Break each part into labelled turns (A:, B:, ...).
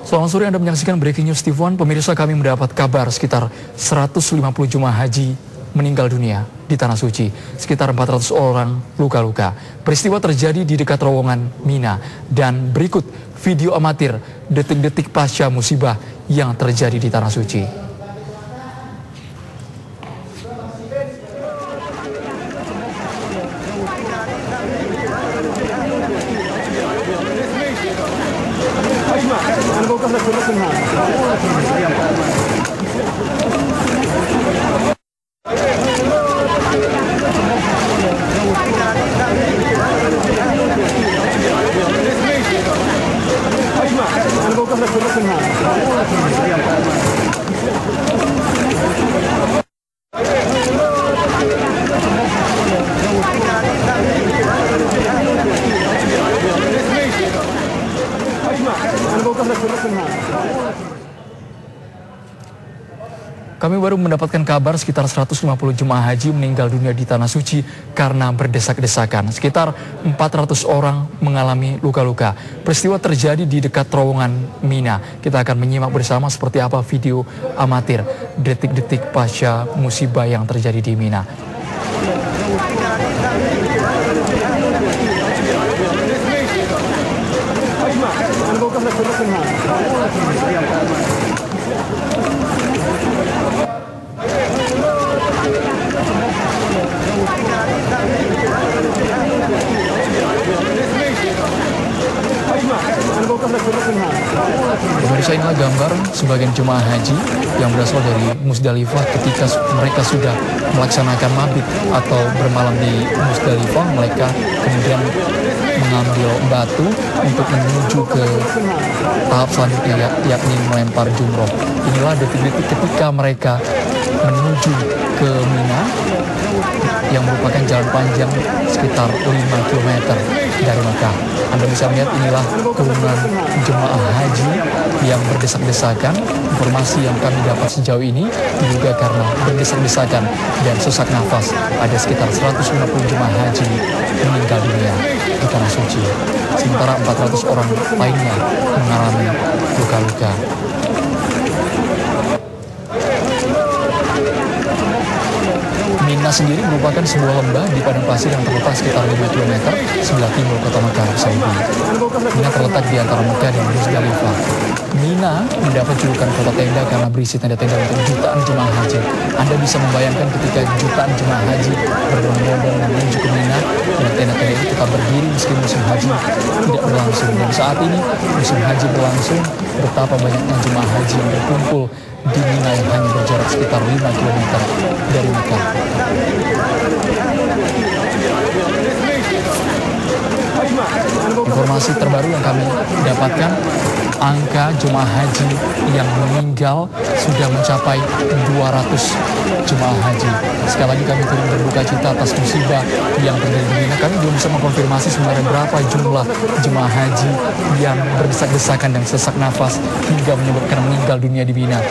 A: Selamat sore, Anda menyaksikan Breaking News TV One. Pemirsa, kami mendapat kabar sekitar 150 jemaah haji meninggal dunia di Tanah Suci. Sekitar 400 orang luka-luka. Peristiwa terjadi di dekat terowongan Mina. Dan berikut video amatir detik-detik pasca musibah yang terjadi di Tanah Suci. Kami baru mendapatkan kabar sekitar 150 jemaah haji meninggal dunia di Tanah Suci karena berdesak-desakan. Sekitar 400 orang mengalami luka-luka. Peristiwa terjadi di dekat terowongan Mina. Kita akan menyimak bersama seperti apa video amatir detik-detik pasca musibah yang terjadi di Mina. Pemirsa, inilah gambar sebagian jemaah haji yang berasal dari Musdalifah ketika mereka sudah melaksanakan mabit atau bermalam di Musdalifah. Mereka kemudian mengambil batu untuk menuju ke tahap selanjutnya, yakni melempar jumroh. Inilah detik-detik ketika mereka menuju ke Mina yang merupakan jalan panjang sekitar 5 km dari Mekah. Anda bisa melihat inilah kerumunan jemaah haji yang berdesak-desakan. Informasi yang kami dapat sejauh ini juga karena berdesak-desakan dan sesak nafas, ada sekitar 150 jemaah haji meninggal dunia di Tanah Suci. Sementara 400 orang lainnya mengalami luka-luka. Mina sendiri merupakan sebuah lembah di padang pasir yang terletak sekitar 5 km sebelah timur kota Mekah, Arab Saudi. Mina terletak di antara Mekah dan Musdalifah. Mina mendapat julukan kota tenda karena berisi tenda-tenda untuk jutaan jemaah haji. Anda bisa membayangkan ketika jutaan jemaah haji berbondong-bondong menuju ke Mina, dan tenda-tenda itu tetap berdiri meski musim haji tidak berlangsung. Dan saat ini musim haji berlangsung, betapa banyaknya jemaah haji yang berkumpul di Mina yang hanya berjarak sekitar 5 km dari Mekah. Informasi terbaru yang kami dapatkan, angka jemaah haji yang meninggal sudah mencapai 200 jemaah haji. Sekali lagi kami turut berduka cita atas musibah yang terjadi di Mina. Kami belum bisa mengkonfirmasi sebenarnya berapa jumlah jemaah haji yang berdesak-desakan dan sesak nafas hingga menyebabkan meninggal dunia di Mina.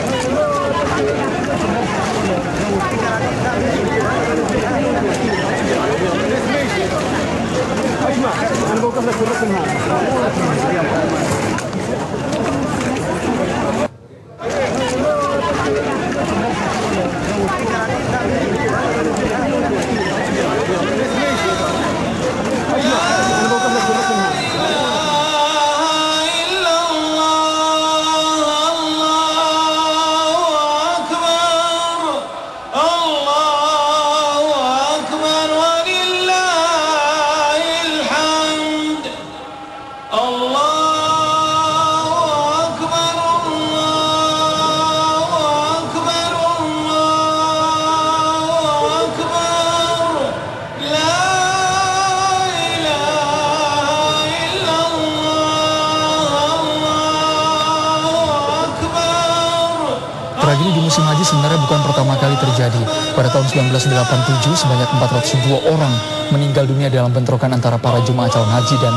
A: Tragedi di musim haji sebenarnya bukan pertama kali terjadi. Pada tahun 1987, sebanyak 402 orang meninggal dunia dalam bentrokan antara para jemaah calon haji dan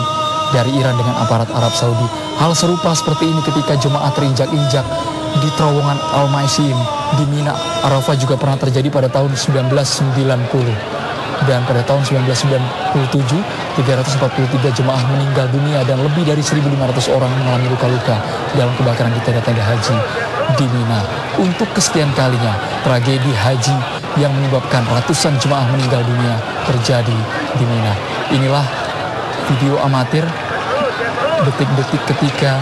A: dari Iran dengan aparat Arab Saudi. Hal serupa seperti ini ketika jemaah terinjak-injak di terowongan Al-Maisim di Mina Arafah juga pernah terjadi pada tahun 1990. Dan pada tahun 1997, 343 jemaah meninggal dunia dan lebih dari 1.500 orang mengalami luka-luka dalam kebakaran di tenda-tenda haji di Mina. Untuk kesekian kalinya, tragedi haji yang menyebabkan ratusan jemaah meninggal dunia terjadi di Mina. Inilah video amatir detik-detik ketika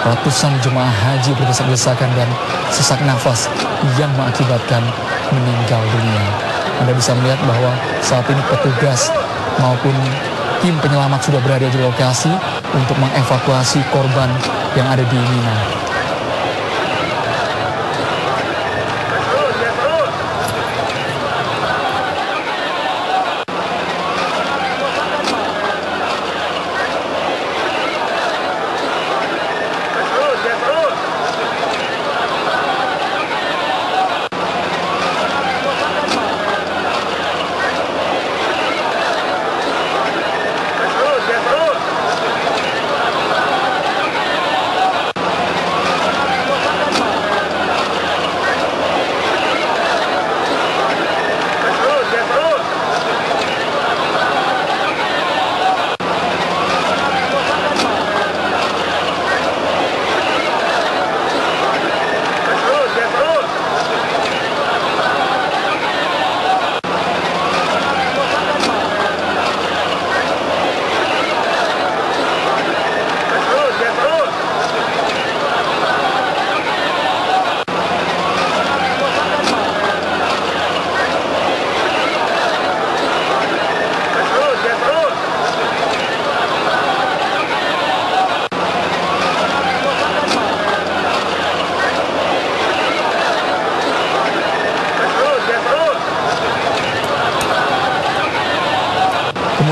A: ratusan jemaah haji berdesak-desakan dan sesak nafas yang mengakibatkan meninggal dunia. Anda bisa melihat bahwa saat ini petugas maupun tim penyelamat sudah berada di lokasi untuk mengevakuasi korban yang ada di Mina.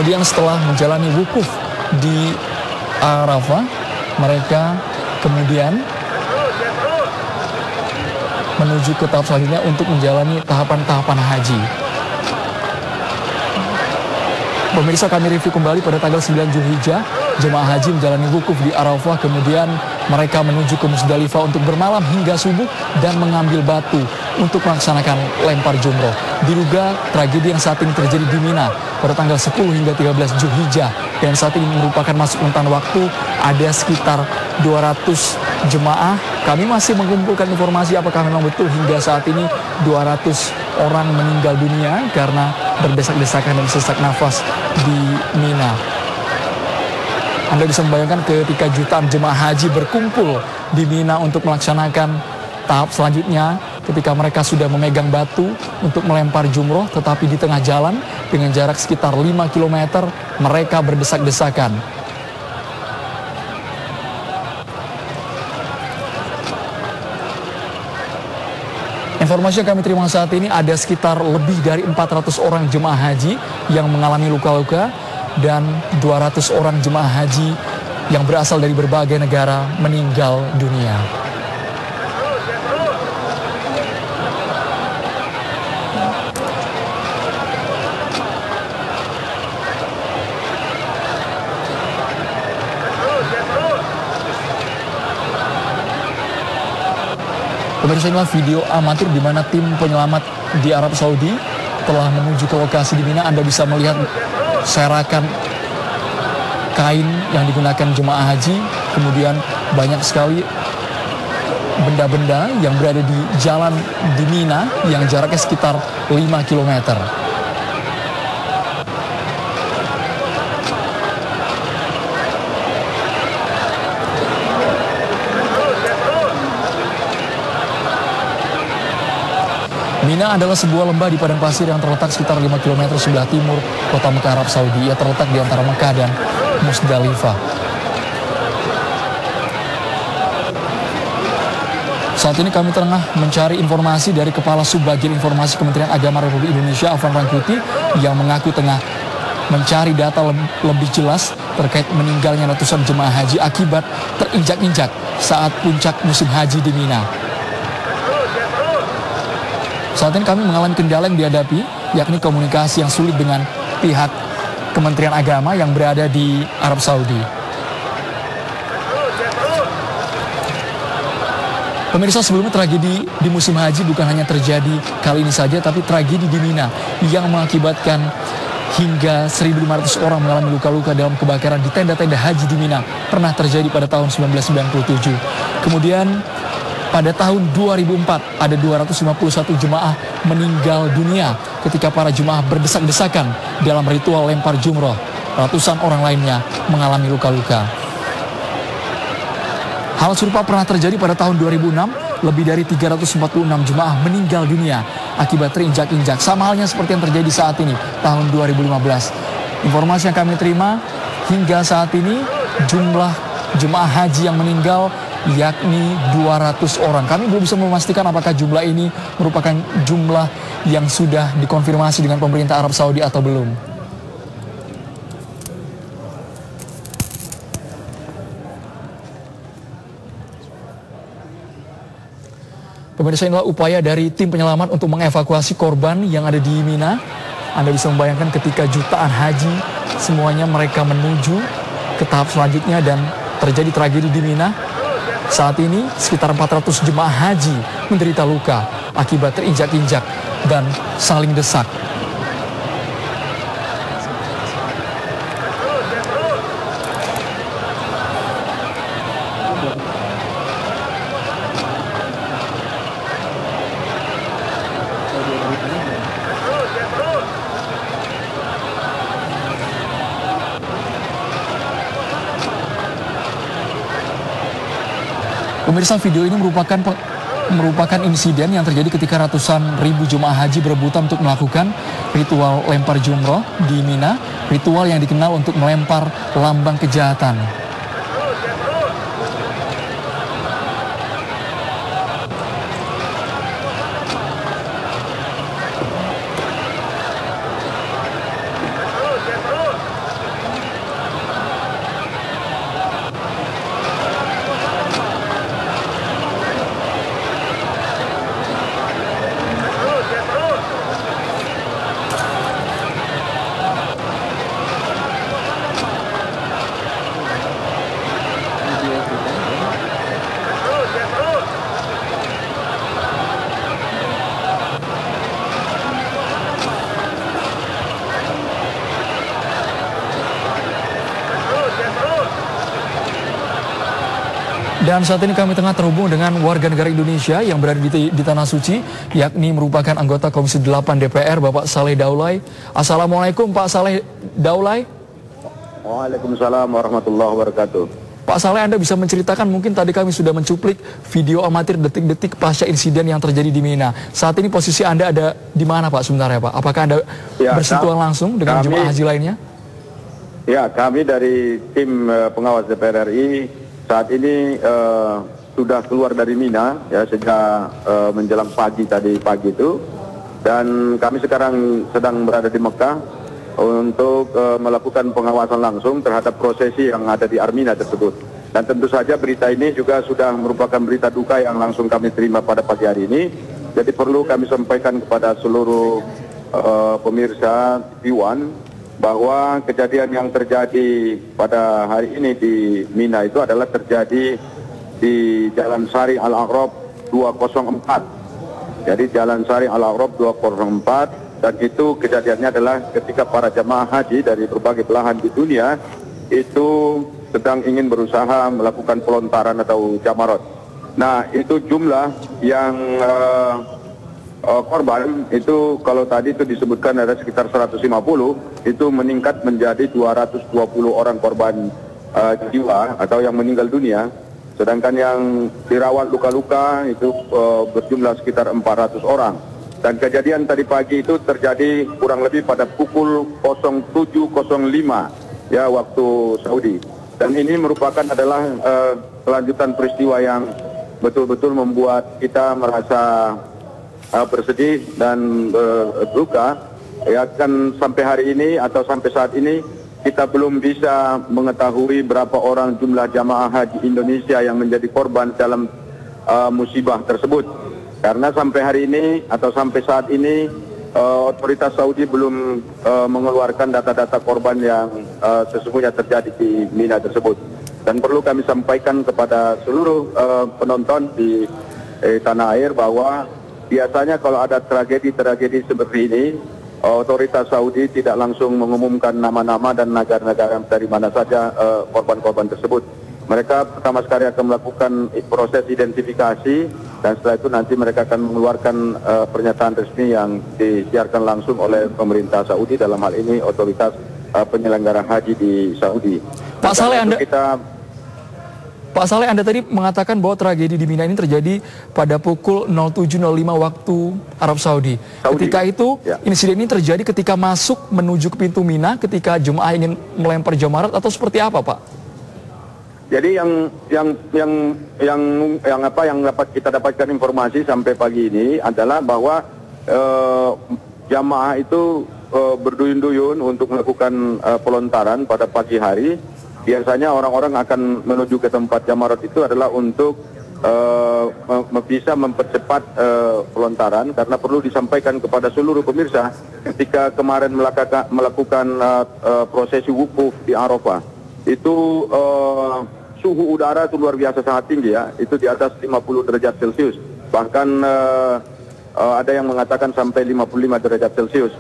A: Kemudian setelah menjalani wukuf di Arafah, mereka kemudian menuju ke tahap selanjutnya untuk menjalani tahapan-tahapan haji. Pemirsa, kami review kembali pada tanggal 9 Zulhijjah, jemaah haji menjalani wukuf di Arafah, kemudian mereka menuju ke Musdalifah untuk bermalam hingga subuh dan mengambil batu untuk melaksanakan lempar jumroh. Diduga tragedi yang saat ini terjadi di Mina pada tanggal 10 hingga 13 Zulhijjah dan saat ini merupakan masuk rentan waktu ada sekitar 200 jemaah. Kami masih mengumpulkan informasi apakah memang betul hingga saat ini 200 orang meninggal dunia karena berdesak-desakan dan sesak nafas di Mina. Anda bisa membayangkan ketika jutaan jemaah haji berkumpul di Mina untuk melaksanakan tahap selanjutnya, ketika mereka sudah memegang batu untuk melempar jumroh, tetapi di tengah jalan dengan jarak sekitar 5 km mereka berdesak-desakan. Informasi yang kami terima saat ini ada sekitar lebih dari 400 orang jemaah haji yang mengalami luka-luka dan 200 orang jemaah haji yang berasal dari berbagai negara meninggal dunia. Pemirsa, inilah video amatir di mana tim penyelamat di Arab Saudi telah menuju ke lokasi di Mina. Anda bisa melihat serakan kain yang digunakan jemaah haji, kemudian banyak sekali benda-benda yang berada di jalan di Mina yang jaraknya sekitar 5 km. Mina adalah sebuah lembah di padang pasir yang terletak sekitar 5 km sebelah timur kota Mekah, Arab Saudi. Ia terletak di antara Mekah dan Musdalifah. Saat ini kami tengah mencari informasi dari Kepala Subbagian Informasi Kementerian Agama Republik Indonesia, Afan Rangkuti, yang mengaku tengah mencari data lebih jelas terkait meninggalnya ratusan jemaah haji akibat terinjak-injak saat puncak musim haji di Mina. Saat ini kami mengalami kendala yang dihadapi, yakni komunikasi yang sulit dengan pihak Kementerian Agama yang berada di Arab Saudi. Pemirsa, sebelumnya tragedi di musim haji bukan hanya terjadi kali ini saja, tapi tragedi di Mina yang mengakibatkan hingga 1.500 orang mengalami luka-luka dalam kebakaran di tenda-tenda haji di Mina pernah terjadi pada tahun 1997. Kemudian pada tahun 2004 ada 251 jemaah meninggal dunia ketika para jemaah berdesak-desakan dalam ritual lempar jumroh. Ratusan orang lainnya mengalami luka-luka. Hal serupa pernah terjadi pada tahun 2006. Lebih dari 346 jemaah meninggal dunia akibat terinjak-injak. Sama halnya seperti yang terjadi saat ini, tahun 2015. Informasi yang kami terima, hingga saat ini jumlah jemaah haji yang meninggal yakni 200 orang. Kami belum bisa memastikan apakah jumlah ini merupakan jumlah yang sudah dikonfirmasi dengan pemerintah Arab Saudi atau belum. Pemirsa, inilah upaya dari tim penyelamat untuk mengevakuasi korban yang ada di Mina. Anda bisa membayangkan ketika jutaan haji semuanya mereka menuju ke tahap selanjutnya dan terjadi tragedi di Mina. Saat ini sekitar 400 jemaah haji menderita luka akibat terinjak-injak dan saling desak. Pemirsa, video ini merupakan insiden yang terjadi ketika ratusan ribu jemaah haji berebutan untuk melakukan ritual lempar jumroh di Mina, ritual yang dikenal untuk melempar lambang kejahatan. Dan saat ini kami tengah terhubung dengan warga negara Indonesia yang berada di Tanah Suci, yakni merupakan anggota Komisi 8 DPR, Bapak Saleh Daulay. Assalamualaikum Pak Saleh Daulay.
B: Waalaikumsalam warahmatullahi wabarakatuh.
A: Pak Saleh, Anda bisa menceritakan, mungkin tadi kami sudah mencuplik video amatir detik-detik pasca insiden yang terjadi di Mina. Saat ini posisi Anda ada di mana Pak sebenarnya Pak? Apakah Anda bersentuhan langsung dengan jemaah haji lainnya?
B: Ya, kami dari tim pengawas DPR RI saat ini sudah keluar dari Mina ya sejak menjelang pagi itu, dan kami sekarang sedang berada di Mekah untuk melakukan pengawasan langsung terhadap prosesi yang ada di Armina tersebut. Dan tentu saja berita ini juga sudah merupakan berita duka yang langsung kami terima pada pagi hari ini. Jadi perlu kami sampaikan kepada seluruh pemirsa TV1 bahwa kejadian yang terjadi pada hari ini di Mina itu adalah terjadi di Jalan Sari Al-Aqrab 204. Jadi Jalan Sari Al-Aqrab 204, dan itu kejadiannya adalah ketika para jemaah haji dari berbagai belahan di dunia itu sedang ingin berusaha melakukan pelontaran atau jamarot. Nah, itu jumlah yang korban itu kalau tadi itu disebutkan ada sekitar 150, itu meningkat menjadi 220 orang korban jiwa atau yang meninggal dunia, sedangkan yang dirawat luka-luka itu berjumlah sekitar 400 orang. Dan kejadian tadi pagi itu terjadi kurang lebih pada pukul 07.05 ya waktu Saudi, dan ini merupakan adalah kelanjutan peristiwa yang betul-betul membuat kita merasa bersedih dan berduka. Ya, kan sampai hari ini atau sampai saat ini kita belum bisa mengetahui berapa orang jumlah jamaah haji Indonesia yang menjadi korban dalam musibah tersebut, karena sampai hari ini atau sampai saat ini otoritas Saudi belum mengeluarkan data-data korban yang sesungguhnya terjadi di Mina tersebut. Dan perlu kami sampaikan kepada seluruh penonton di tanah air bahwa biasanya kalau ada tragedi-tragedi seperti ini, otoritas Saudi tidak langsung mengumumkan nama-nama dan negara-negara dari mana saja korban-korban tersebut. Mereka pertama sekali akan melakukan proses identifikasi dan setelah itu nanti mereka akan mengeluarkan pernyataan resmi yang disiarkan langsung oleh pemerintah Saudi, dalam hal ini otoritas penyelenggara haji di Saudi.
A: Pak Saleh, Anda tadi mengatakan bahwa tragedi di Mina ini terjadi pada pukul 07.05 waktu Arab Saudi. Ketika itu, insiden ini terjadi ketika masuk menuju ke pintu Mina, ketika jemaah ingin melempar jamarat, atau seperti apa, Pak?
B: Jadi yang dapat kita dapatkan informasi sampai pagi ini adalah bahwa jamaah itu berduyun-duyun untuk melakukan pelontaran pada pagi hari. Biasanya orang-orang akan menuju ke tempat jamarat itu adalah untuk bisa mempercepat pelontaran, karena perlu disampaikan kepada seluruh pemirsa ketika kemarin melakukan prosesi wukuf di Arafah itu suhu udara itu luar biasa sangat tinggi ya, itu di atas 50 derajat Celcius, bahkan ada yang mengatakan sampai 55 derajat Celcius.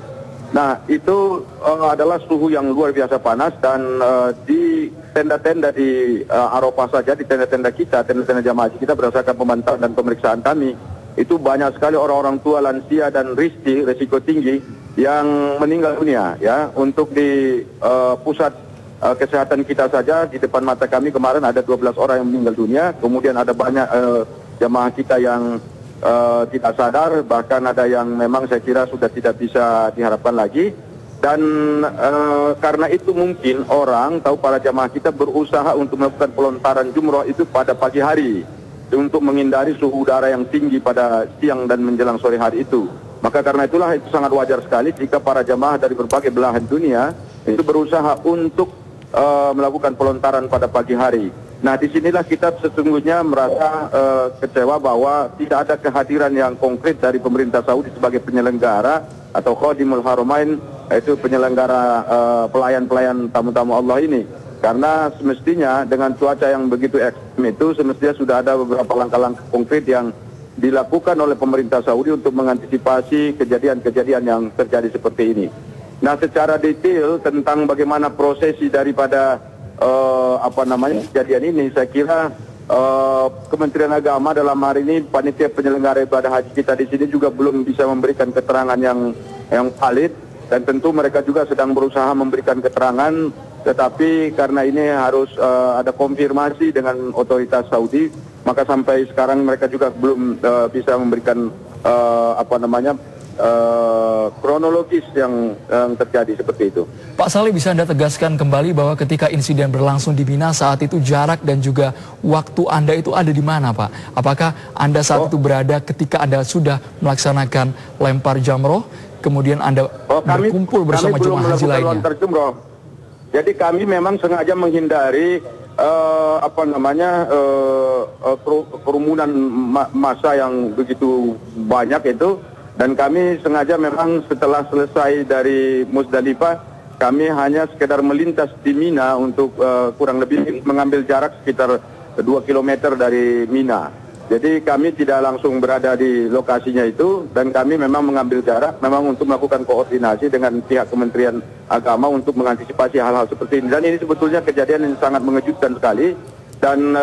B: Nah, itu adalah suhu yang luar biasa panas, dan di tenda-tenda di Arafah saja, di tenda-tenda kita, tenda-tenda jamaah haji kita, berdasarkan pemantauan dan pemeriksaan kami, itu banyak sekali orang-orang tua, lansia, dan risiko tinggi yang meninggal dunia ya. Untuk di pusat kesehatan kita saja, di depan mata kami kemarin ada 12 orang yang meninggal dunia, kemudian ada banyak jamaah kita yang tidak sadar, bahkan ada yang memang saya kira sudah tidak bisa diharapkan lagi. Dan karena itu mungkin orang tahu para jamaah kita berusaha untuk melakukan pelontaran jumroh itu pada pagi hari untuk menghindari suhu udara yang tinggi pada siang dan menjelang sore hari itu. Maka karena itulah itu sangat wajar sekali jika para jamaah dari berbagai belahan dunia itu berusaha untuk melakukan pelontaran pada pagi hari. Nah, disinilah kita sesungguhnya merasa kecewa bahwa tidak ada kehadiran yang konkret dari pemerintah Saudi sebagai penyelenggara atau Khadimul Haramain, yaitu penyelenggara pelayan-pelayan tamu-tamu Allah ini. Karena semestinya dengan cuaca yang begitu ekstrem itu, semestinya sudah ada beberapa langkah-langkah konkret yang dilakukan oleh pemerintah Saudi untuk mengantisipasi kejadian-kejadian yang terjadi seperti ini. Nah, secara detail tentang bagaimana prosesi daripada kejadian ini, saya kira Kementerian Agama dalam hari ini, panitia penyelenggara ibadah haji kita di sini juga belum bisa memberikan keterangan yang valid, dan tentu mereka juga sedang berusaha memberikan keterangan, tetapi karena ini harus ada konfirmasi dengan otoritas Saudi, maka sampai sekarang mereka juga belum bisa memberikan kronologis yang terjadi seperti itu.
A: Pak Saleh, bisa Anda tegaskan kembali bahwa ketika insiden berlangsung di Mina saat itu jarak dan juga waktu Anda itu ada di mana, Pak? Apakah Anda saat itu berada ketika Anda sudah melaksanakan lempar jamroh, kemudian Anda berkumpul bersama jemaah haji lainnya?
B: Jadi kami memang sengaja menghindari kerumunan massa yang begitu banyak itu. Dan kami sengaja memang setelah selesai dari Musdalifah, kami hanya sekedar melintas di Mina untuk kurang lebih mengambil jarak sekitar 2 km dari Mina. Jadi kami tidak langsung berada di lokasinya itu, dan kami memang mengambil jarak memang untuk melakukan koordinasi dengan pihak Kementerian Agama untuk mengantisipasi hal-hal seperti ini. Dan ini sebetulnya kejadian yang sangat mengejutkan sekali. Dan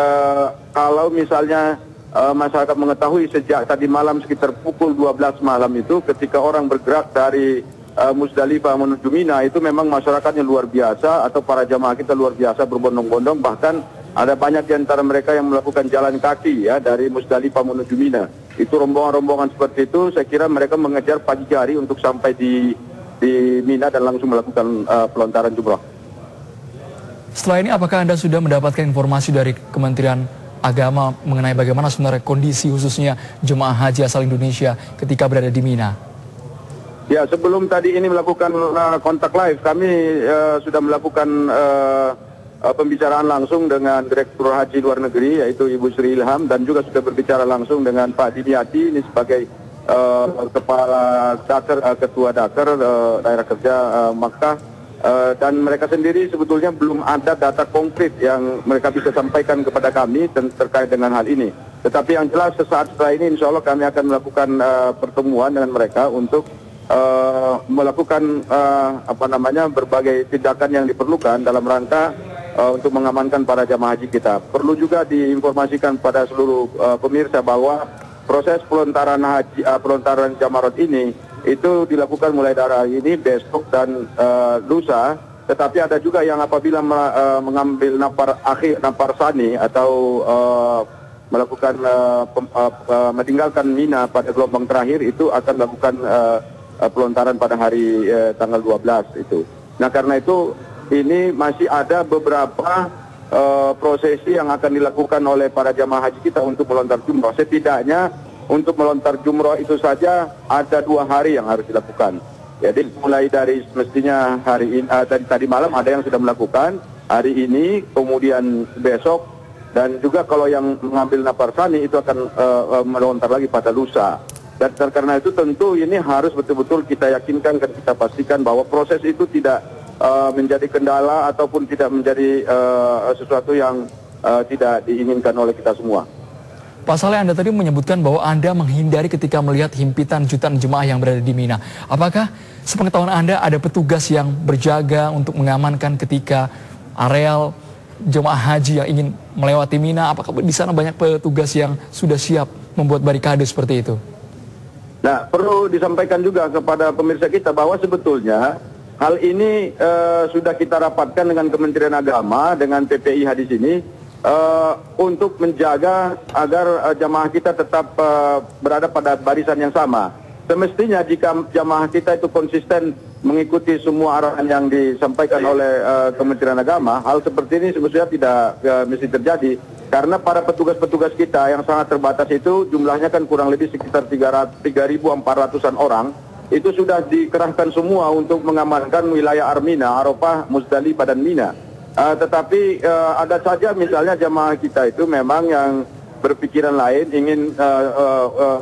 B: kalau misalnya masyarakat mengetahui sejak tadi malam sekitar pukul 12 malam itu, ketika orang bergerak dari Musdalifah menuju Mina, itu memang masyarakatnya luar biasa, atau para jamaah kita luar biasa berbondong-bondong, bahkan ada banyak di antara mereka yang melakukan jalan kaki ya dari Musdalifah menuju Mina. Itu rombongan-rombongan seperti itu, saya kira mereka mengejar pagi hari untuk sampai di Mina dan langsung melakukan pelontaran jumrah.
A: Setelah ini, apakah Anda sudah mendapatkan informasi dari Kementerian Agama mengenai bagaimana sebenarnya kondisi khususnya jemaah haji asal Indonesia ketika berada di Mina?
B: Ya, sebelum tadi ini melakukan kontak live, kami sudah melakukan pembicaraan langsung dengan Direktur Haji Luar Negeri, yaitu Ibu Sri Ilham, dan juga sudah berbicara langsung dengan Pak Dimiati, ini sebagai Kepala Dakar, Ketua Dakar Daerah Kerja Makkah. Dan mereka sendiri sebetulnya belum ada data konkret yang mereka bisa sampaikan kepada kami terkait dengan hal ini. Tetapi yang jelas sesaat setelah ini insya Allah kami akan melakukan pertemuan dengan mereka untuk melakukan berbagai tindakan yang diperlukan dalam rangka untuk mengamankan para jamaah haji kita. Perlu juga diinformasikan pada seluruh pemirsa bahwa proses pelontaran Jamarot ini itu dilakukan mulai dari hari ini, besok dan lusa. Tetapi ada juga yang apabila mengambil napar sani atau melakukan meninggalkan Mina pada gelombang terakhir, itu akan melakukan pelontaran pada hari tanggal 12 itu. Nah, karena itu ini masih ada beberapa prosesi yang akan dilakukan oleh para jamaah haji kita untuk melontar jumroh. Setidaknya untuk melontar jumroh itu saja ada 2 hari yang harus dilakukan. Jadi mulai dari semestinya hari ini, tadi malam ada yang sudah melakukan, hari ini, kemudian besok, dan juga kalau yang mengambil napar sani itu akan melontar lagi pada lusa. Dan karena itu tentu ini harus betul-betul kita yakinkan dan kita pastikan bahwa proses itu tidak menjadi kendala ataupun tidak menjadi sesuatu yang tidak diinginkan oleh kita semua.
A: Pak Saleh, Anda tadi menyebutkan bahwa Anda menghindari ketika melihat himpitan jutaan jemaah yang berada di Mina. Apakah sepengetahuan Anda ada petugas yang berjaga untuk mengamankan ketika areal jemaah haji yang ingin melewati Mina? Apakah di sana banyak petugas yang sudah siap membuat barikade seperti itu?
B: Nah, perlu disampaikan juga kepada pemirsa kita bahwa sebetulnya hal ini sudah kita rapatkan dengan Kementerian Agama, dengan PPIH di sini, untuk menjaga agar jamaah kita tetap berada pada barisan yang sama. Semestinya jika jamaah kita itu konsisten mengikuti semua arahan yang disampaikan oleh Kementerian Agama, hal seperti ini semestinya tidak mesti terjadi. Karena para petugas-petugas kita yang sangat terbatas itu jumlahnya kan kurang lebih sekitar 3.400-an orang, itu sudah dikerahkan semua untuk mengamankan wilayah Armina, Arafah, Muzdalifah dan Mina. Tetapi ada saja misalnya jamaah kita itu memang yang berpikiran lain, ingin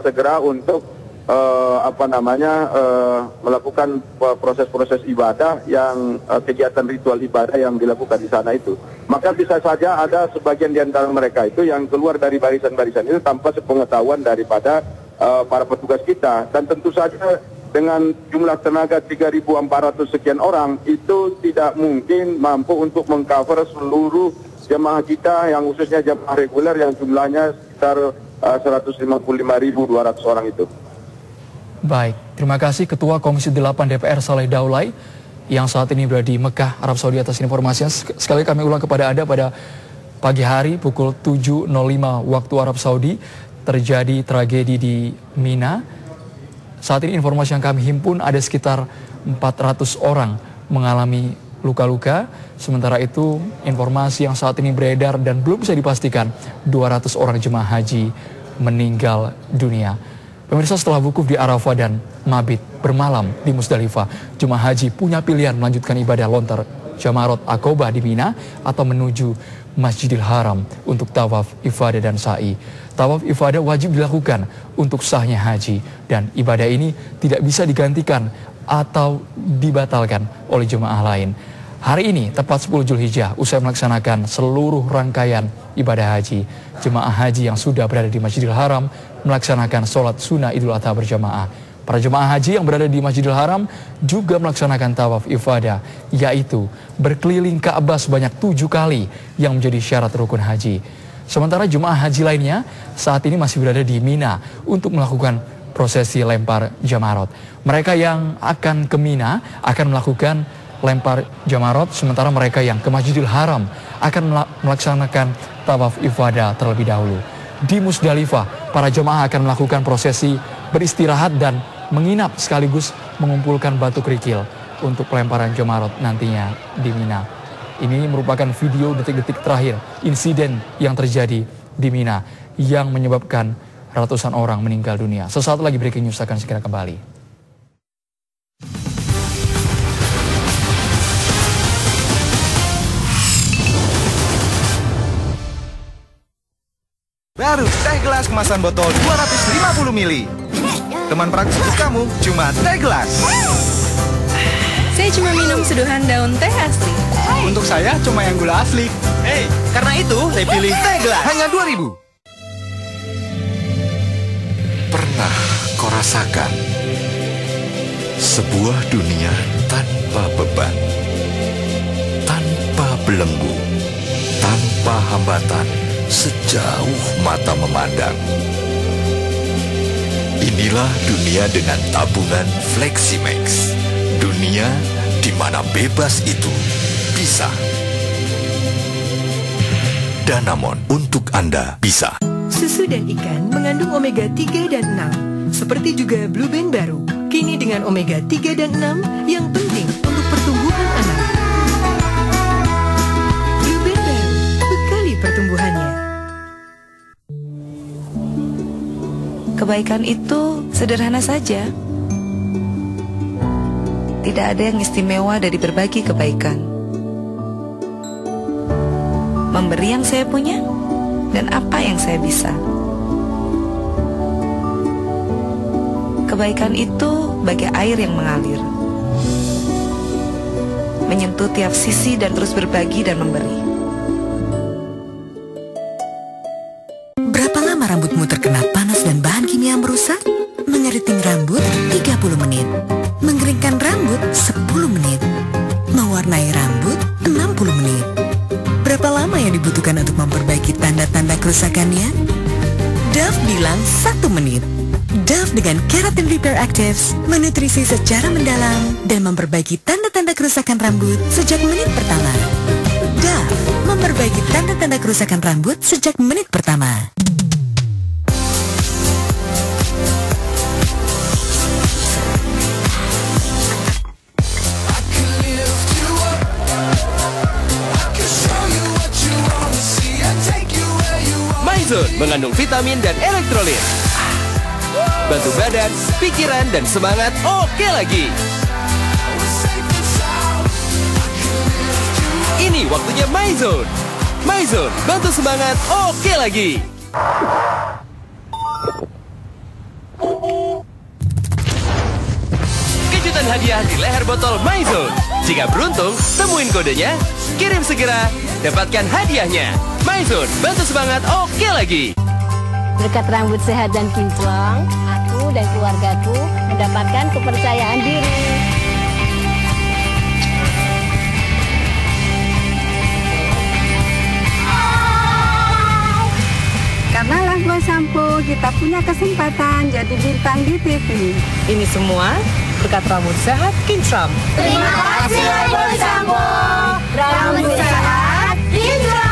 B: segera untuk melakukan proses-proses ibadah yang kegiatan ritual ibadah yang dilakukan di sana itu. Maka bisa saja ada sebagian di antara mereka itu yang keluar dari barisan-barisan itu tanpa sepengetahuan daripada para petugas kita. Dan tentu saja dengan jumlah tenaga 3.400 sekian orang itu tidak mungkin mampu untuk mengcover seluruh jemaah kita yang khususnya jemaah reguler yang jumlahnya sekitar 155.200 orang itu.
A: Baik, terima kasih Ketua Komisi 8 DPR Saleh Daulay yang saat ini berada di Mekah, Arab Saudi atas informasinya. Sekali kami ulang kepada Anda, pada pagi hari pukul 7.05 waktu Arab Saudi terjadi tragedi di Mina. Saat ini informasi yang kami himpun ada sekitar 400 orang mengalami luka-luka. Sementara itu informasi yang saat ini beredar dan belum bisa dipastikan 200 orang jemaah haji meninggal dunia. Pemirsa, setelah wukuf di Arafah dan mabit bermalam di Muzdalifah, jemaah haji punya pilihan melanjutkan ibadah lontar Jamarot Aqobah di Mina atau menuju Masjidil Haram untuk tawaf ifadah dan sa'i. Tawaf ifadah wajib dilakukan untuk sahnya haji dan ibadah ini tidak bisa digantikan atau dibatalkan oleh jemaah lain. Hari ini tepat 10 Zulhijjah usai melaksanakan seluruh rangkaian ibadah haji, jemaah haji yang sudah berada di Masjidil Haram melaksanakan sholat sunnah Idul Adha berjamaah. Para jemaah haji yang berada di Masjidil Haram juga melaksanakan tawaf ifadah, yaitu berkeliling Ka'bah sebanyak 7 kali yang menjadi syarat rukun haji. Sementara jemaah haji lainnya saat ini masih berada di Mina untuk melakukan prosesi lempar Jamarot. Mereka yang akan ke Mina akan melakukan lempar Jamarot, sementara mereka yang ke Masjidil Haram akan melaksanakan tawaf ifadah terlebih dahulu. Di Muzdalifah, para jemaah akan melakukan prosesi beristirahat dan menginap sekaligus mengumpulkan batu kerikil untuk pelemparan Jamarot nantinya di Mina. Ini merupakan video detik-detik terakhir insiden yang terjadi di Mina yang menyebabkan ratusan orang meninggal dunia. Sesaat lagi breaking news akan segera kembali.
C: Baru teh gelas kemasan botol 250 ml. Teman praktis kamu cuma teh gelas.
D: Saya cuma minum seduhan daun teh asli.
E: Untuk saya cuma yang gula asli.
C: Hey, karena itu saya pilih teh gelas. Hanya 2.000.
F: Pernah kau rasakan Sebuah dunia tanpa beban, tanpa belenggu, tanpa hambatan, sejauh mata memandang. Inilah dunia dengan tabungan Fleximax. Dunia di mana bebas itu bisa. Danamon, untuk Anda bisa.
G: Susu dan ikan mengandung omega 3 dan 6, seperti juga Blue Band baru. Kini dengan omega 3 dan 6 yang penting untuk pertumbuhan anak. Blue Band baru, bekali pertumbuhannya.
H: Kebaikan itu sederhana saja. Tidak ada yang istimewa dari berbagi kebaikan. Memberi yang saya punya dan apa yang saya bisa. Kebaikan itu bagai air yang mengalir, menyentuh tiap sisi dan terus berbagi dan memberi.
I: Berapa lama rambutmu terkena panas dan bahan kimia merusak? Mengeriting rambut 30 menit, mengeringkan rambut 10 menit, mewarnai rambut 60 menit. Berapa lama yang dibutuhkan untuk memperbaiki tanda-tanda kerusakannya? Dove bilang 1 menit. Dove dengan Keratin Repair Actives menutrisi secara mendalam dan memperbaiki tanda-tanda kerusakan rambut sejak menit pertama. Dove memperbaiki tanda-tanda kerusakan rambut sejak menit pertama.
J: MyZone mengandung vitamin dan elektrolit. Bantu badan, pikiran, dan semangat oke lagi. Ini waktunya MyZone. MyZone, bantu semangat oke lagi. Kejutan hadiah di leher botol MyZone. Jika beruntung, temuin kodenya, kirim segera, dapatkan hadiahnya. MyZone, bantu semangat oke lagi.
K: Berkat rambut sehat dan kinclong, aku dan keluargaku mendapatkan kepercayaan diri.
L: Karena Lifebuoy Shampoo, kita punya kesempatan jadi bintang di TV.
M: Ini semua berkat rambut sehat kinclong.
N: Terima kasih Lifebuoy Shampoo. Rambut sehat kinclong.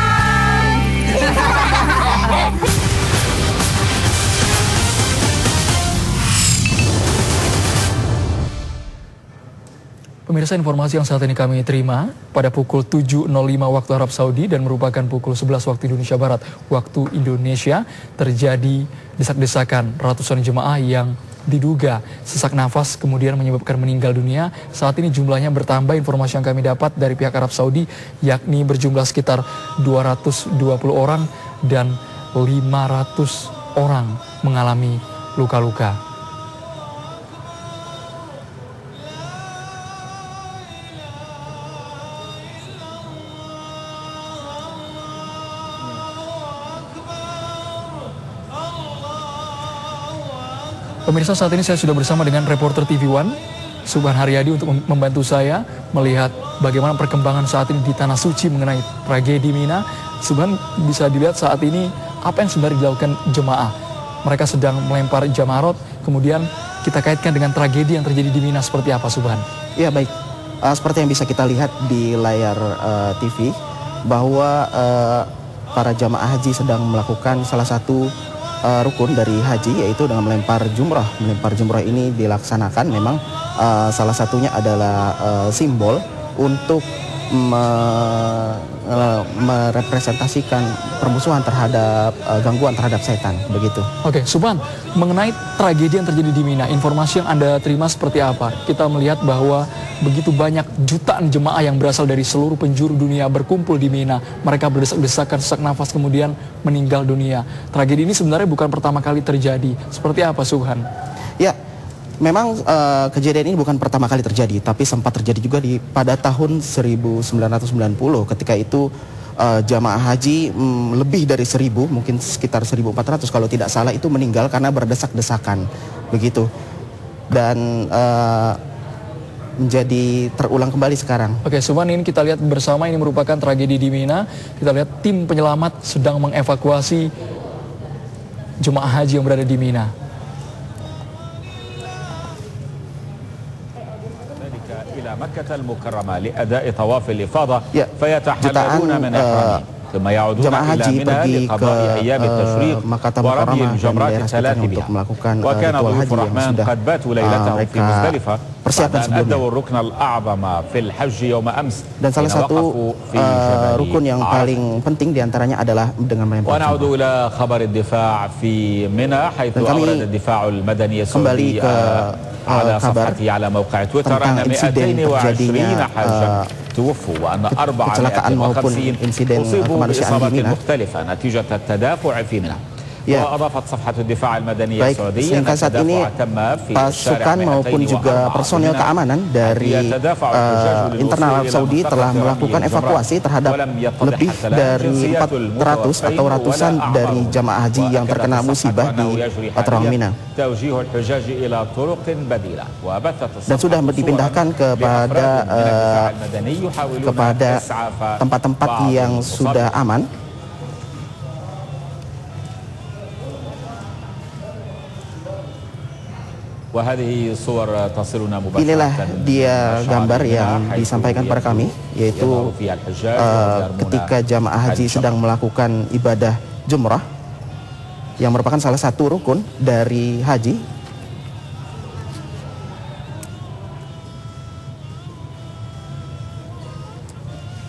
A: Pemirsa, informasi yang saat ini kami terima pada pukul 7.05 waktu Arab Saudi dan merupakan pukul 11 waktu Indonesia Barat waktu Indonesia, terjadi desak-desakan ratusan jemaah yang diduga sesak nafas kemudian menyebabkan meninggal dunia. Saat ini jumlahnya bertambah, informasi yang kami dapat dari pihak Arab Saudi yakni berjumlah sekitar 220 orang dan 500 orang mengalami luka-luka. Pemirsa, saat ini saya sudah bersama dengan reporter TV One, Subhan Haryadi, untuk membantu saya melihat bagaimana perkembangan saat ini di Tanah Suci mengenai tragedi Mina. Subhan, bisa dilihat saat ini apa yang sebenarnya dilakukan jemaah. Mereka sedang melempar jamarot, kemudian kita kaitkan dengan tragedi yang terjadi di Mina seperti apa, Subhan?
O: Ya, baik. Seperti yang bisa kita lihat di layar TV, bahwa para jamaah haji sedang melakukan salah satu rukun dari haji, yaitu dengan melempar jumrah. Melempar jumrah ini dilaksanakan memang salah satunya adalah simbol untuk merepresentasikan permusuhan terhadap gangguan terhadap setan, begitu.
A: Oke, Subhan, mengenai tragedi yang terjadi di Mina, informasi yang Anda terima seperti apa? Kita melihat bahwa begitu banyak jutaan jemaah yang berasal dari seluruh penjuru dunia berkumpul di Mina. Mereka berdesak-desakan, sesak nafas, kemudian meninggal dunia. Tragedi ini sebenarnya bukan pertama kali terjadi. Seperti apa, Subhan?
O: Ya, memang kejadian ini bukan pertama kali terjadi, tapi sempat terjadi juga pada tahun 1990. Ketika itu jamaah haji lebih dari 1.000, mungkin sekitar 1.400 kalau tidak salah, itu meninggal karena berdesak-desakan, begitu. Dan menjadi terulang kembali sekarang.
A: Oke, Suman, ini kita lihat bersama, ini merupakan tragedi di Mina. Kita lihat tim penyelamat sedang mengevakuasi jemaah haji yang berada di Mina.
O: Jemaah haji pergi ke Makkah Mukarramah dan daerah sekitarnya untuk melakukan ritual haji yang sudah mereka persiapkan sebelumnya. Dan salah satu rukun yang paling penting diantaranya adalah dengan melempar jumrah. Dan kami kembali ke kabar tentang insiden terjadinya kecelakaan maupun insiden kemanusiaan di Mina. Ya, baik, sehingga saat ini pasukan maupun juga personel keamanan dari internal Arab Saudi telah melakukan evakuasi terhadap lebih dari 400 atau ratusan dari jamaah haji yang terkena musibah di terowongan Mina. Dan sudah dipindahkan kepada tempat-tempat yang sudah aman. Inilah dia gambar yang disampaikan pada kami, yaitu ketika jamaah haji sedang melakukan ibadah jumrah yang merupakan salah satu rukun dari haji.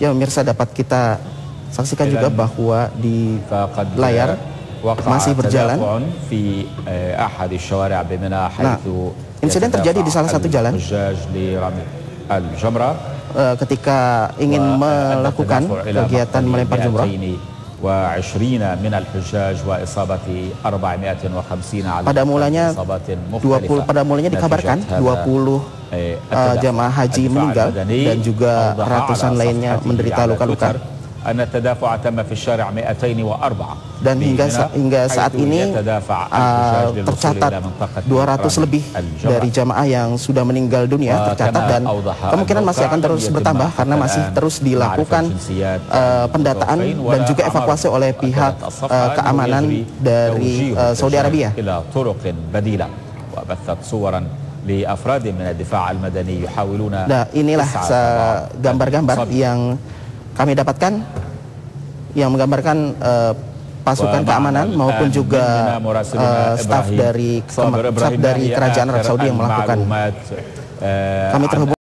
O: Ya, pemirsa, dapat kita saksikan juga bahwa di layar masih berjalan. Nah, insiden terjadi di salah satu jalan ketika ingin melakukan kegiatan melempar jumrah. Pada mulanya dikabarkan 20 jamaah haji meninggal dan juga ratusan lainnya menderita luka-luka. Dan hingga saat ini tercatat 200 lebih dari jamaah yang sudah meninggal dunia tercatat, dan kemungkinan masih akan terus bertambah karena masih terus dilakukan pendataan dan juga evakuasi oleh pihak keamanan dari Saudi Arabia. Nah, inilah gambar-gambar yang kami dapatkan yang menggambarkan pasukan keamanan maupun juga staf dari kerajaan Arab Saudi yang melakukan. Kami terhubung